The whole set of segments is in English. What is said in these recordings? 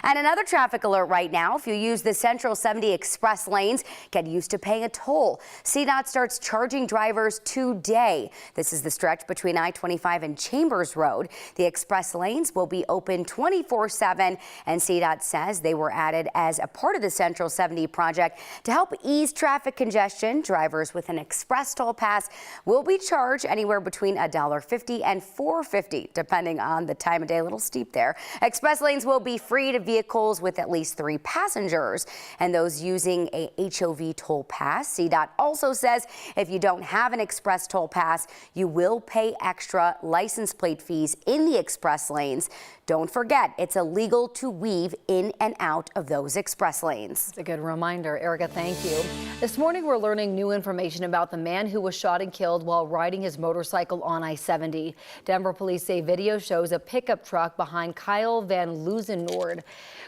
And another traffic alert right now. If you use the Central 70 express lanes, get used to paying a toll. CDOT starts charging drivers today. This is the stretch between I-25 and Chambers Road. The express lanes will be open 24/7, and CDOT says they were added as a part of the Central 70 project to help ease traffic congestion. Drivers with an express toll pass will be charged anywhere between $1.50 and $4.50, depending on the time of day. A little steep there. Express lanes will be free to vehicles with at least 3 passengers and those using a HOV toll pass. CDOT also says if you don't have an express toll pass, you will pay extra license plate fees in the express lanes. Don't forget, it's illegal to weave in and out of those express lanes. It's a good reminder. Erica, thank you. This morning, we're learning new information about the man who was shot and killed while riding his motorcycle on I-70. Denver police say video shows a pickup truck behind Kyle Van Luzenoord.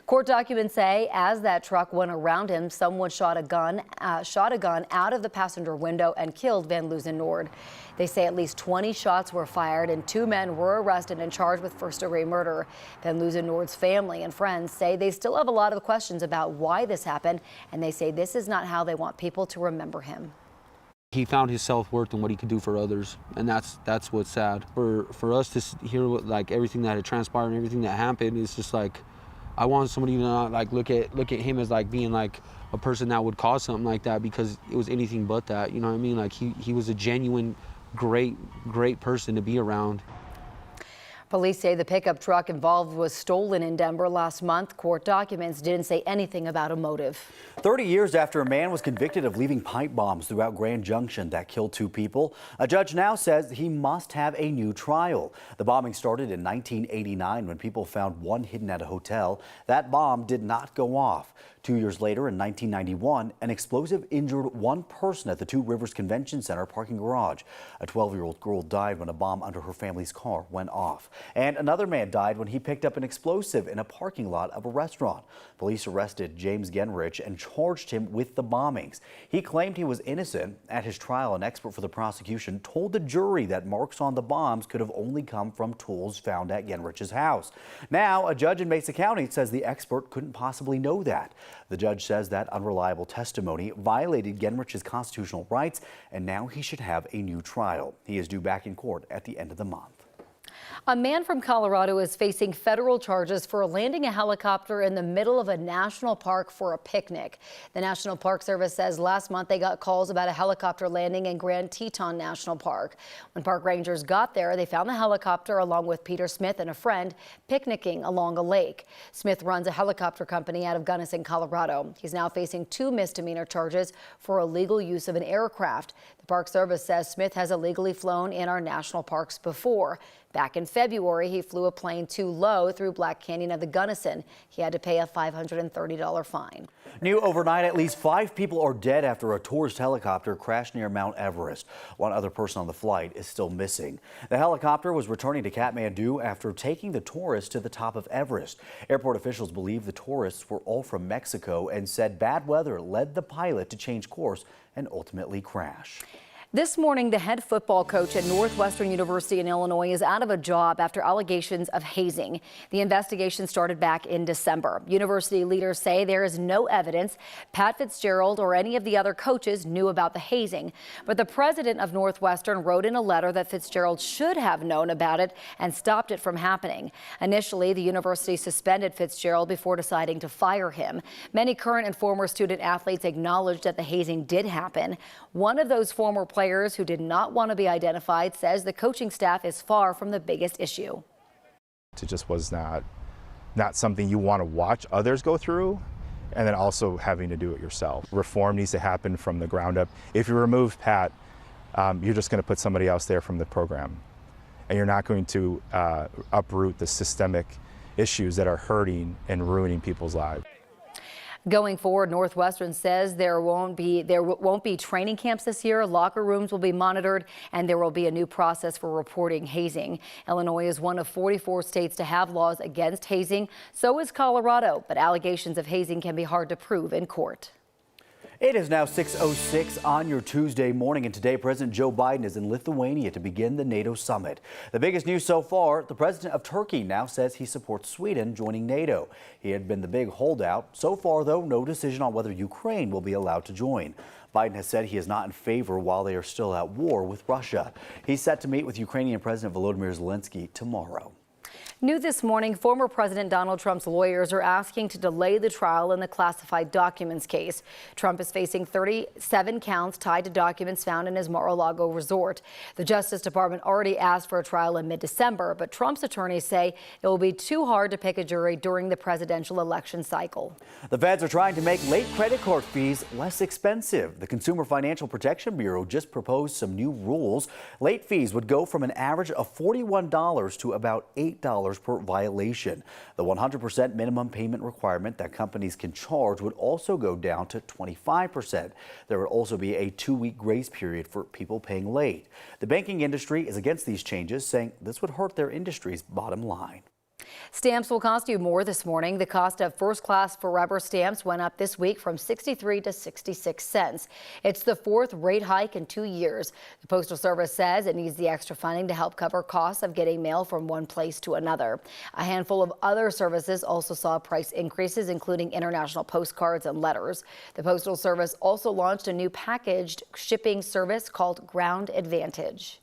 Court documents say as that truck went around him, someone shot a gun out of the passenger window and killed Van Luzenoord. They say at least 20 shots were fired and 2 men were arrested and charged with first-degree murder. Van Luzenoord's family and friends say they still have a lot of questions about why this happened, and they say this is not how they want people to remember him. He found his self-worth and what he could do for others, and that's what's sad. For us to hear like everything that had transpired and everything that happened, it's just like I want somebody to not like look at him as like being like a person that would cause something like that, because it was anything but that. You know what I mean? Like he was a genuine, great person to be around. Police say the pickup truck involved was stolen in Denver last month. Court documents didn't say anything about a motive. 30 years after a man was convicted of leaving pipe bombs throughout Grand Junction that killed 2 people, a judge now says he must have a new trial. The bombing started in 1989 when people found one hidden at a hotel. That bomb did not go off. 2 years later, in 1991, an explosive injured 1 person at the Two Rivers Convention Center parking garage. A 12-year-old girl died when a bomb under her family's car went off. And another man died when he picked up an explosive in a parking lot of a restaurant. Police arrested James Genrich and charged him with the bombings. He claimed he was innocent. At his trial, an expert for the prosecution told the jury that marks on the bombs could have only come from tools found at Genrich's house. Now, a judge in Mesa County says the expert couldn't possibly know that. The judge says that unreliable testimony violated Genrich's constitutional rights, and now he should have a new trial. He is due back in court at the end of the month. A man from Colorado is facing federal charges for landing a helicopter in the middle of a national park for a picnic. The National Park Service says last month they got calls about a helicopter landing in Grand Teton National Park. When park rangers got there, they found the helicopter along with Peter Smith and a friend picnicking along a lake. Smith runs a helicopter company out of Gunnison, Colorado. He's now facing 2 misdemeanor charges for illegal use of an aircraft. The Park Service says Smith has illegally flown in our national parks before. Back in February, he flew a plane too low through Black Canyon of the Gunnison. He had to pay a $530 fine. New overnight, at least 5 people are dead after a tourist helicopter crashed near Mount Everest. 1 other person on the flight is still missing. The helicopter was returning to Kathmandu after taking the tourists to the top of Everest. Airport officials believe the tourists were all from Mexico and said bad weather led the pilot to change course and ultimately crash. This morning, the head football coach at Northwestern University in Illinois is out of a job after allegations of hazing. The investigation started back in December. University leaders say there is no evidence Pat Fitzgerald or any of the other coaches knew about the hazing. But the president of Northwestern wrote in a letter that Fitzgerald should have known about it and stopped it from happening. Initially, the university suspended Fitzgerald before deciding to fire him. Many current and former student athletes acknowledged that the hazing did happen. One of those former players who did not want to be identified says the coaching staff is far from the biggest issue. It just was not something you want to watch others go through, and then also having to do it yourself. Reform needs to happen from the ground up. If you remove Pat, you're just going to put somebody else there from the program, and you're not going to uproot the systemic issues that are hurting and ruining people's lives. Going forward, Northwestern says there won't be training camps this year. Locker rooms will be monitored, and there will be a new process for reporting hazing. Illinois is one of 44 states to have laws against hazing. So is Colorado, but allegations of hazing can be hard to prove in court. It is now 6:06 on your Tuesday morning, and today President Joe Biden is in Lithuania to begin the NATO summit. The biggest news so far, the president of Turkey now says he supports Sweden joining NATO. He had been the big holdout. So far, though, no decision on whether Ukraine will be allowed to join. Biden has said he is not in favor while they are still at war with Russia. He's set to meet with Ukrainian President Volodymyr Zelensky tomorrow. New this morning, former President Donald Trump's lawyers are asking to delay the trial in the classified documents case. Trump is facing 37 counts tied to documents found in his Mar-a-Lago resort. The Justice Department already asked for a trial in mid-December, but Trump's attorneys say it will be too hard to pick a jury during the presidential election cycle. The feds are trying to make late credit card fees less expensive. The Consumer Financial Protection Bureau just proposed some new rules. Late fees would go from an average of $41 to about $8 per violation. The 100% minimum payment requirement that companies can charge would also go down to 25%. There would also be a 2-week grace period for people paying late. The banking industry is against these changes, saying this would hurt their industry's bottom line. Stamps will cost you more this morning. The cost of first-class Forever stamps went up this week from 63 to 66 cents. It's the 4th rate hike in 2 years. The Postal Service says it needs the extra funding to help cover costs of getting mail from one place to another. A handful of other services also saw price increases, including international postcards and letters. The Postal Service also launched a new packaged shipping service called Ground Advantage.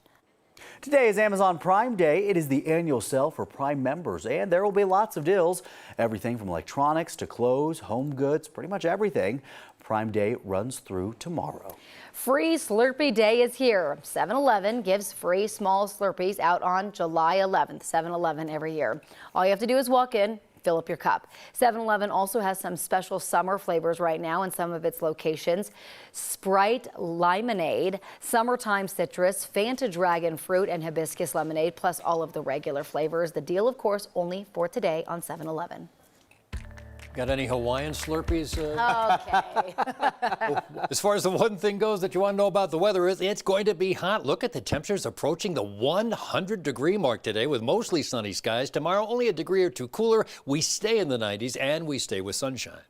Today is Amazon Prime Day. It is the annual sale for Prime members, and there will be lots of deals. Everything from electronics to clothes, home goods, pretty much everything. Prime Day runs through tomorrow. Free Slurpee Day is here. 7-Eleven gives free small Slurpees out on July 11th. 7-Eleven every year. All you have to do is walk in, fill up your cup. 7-Eleven also has some special summer flavors right now in some of its locations. Sprite Lemonade, Summertime Citrus, Fanta Dragon Fruit, and Hibiscus Lemonade, plus all of the regular flavors. The deal, of course, only for today on 7-Eleven. Got any Hawaiian Slurpees? Okay. As far as the one thing goes that you want to know about the weather is it's going to be hot. Look at the temperatures approaching the 100-degree mark today with mostly sunny skies. Tomorrow, only a degree or two cooler. We stay in the 90s and we stay with sunshine.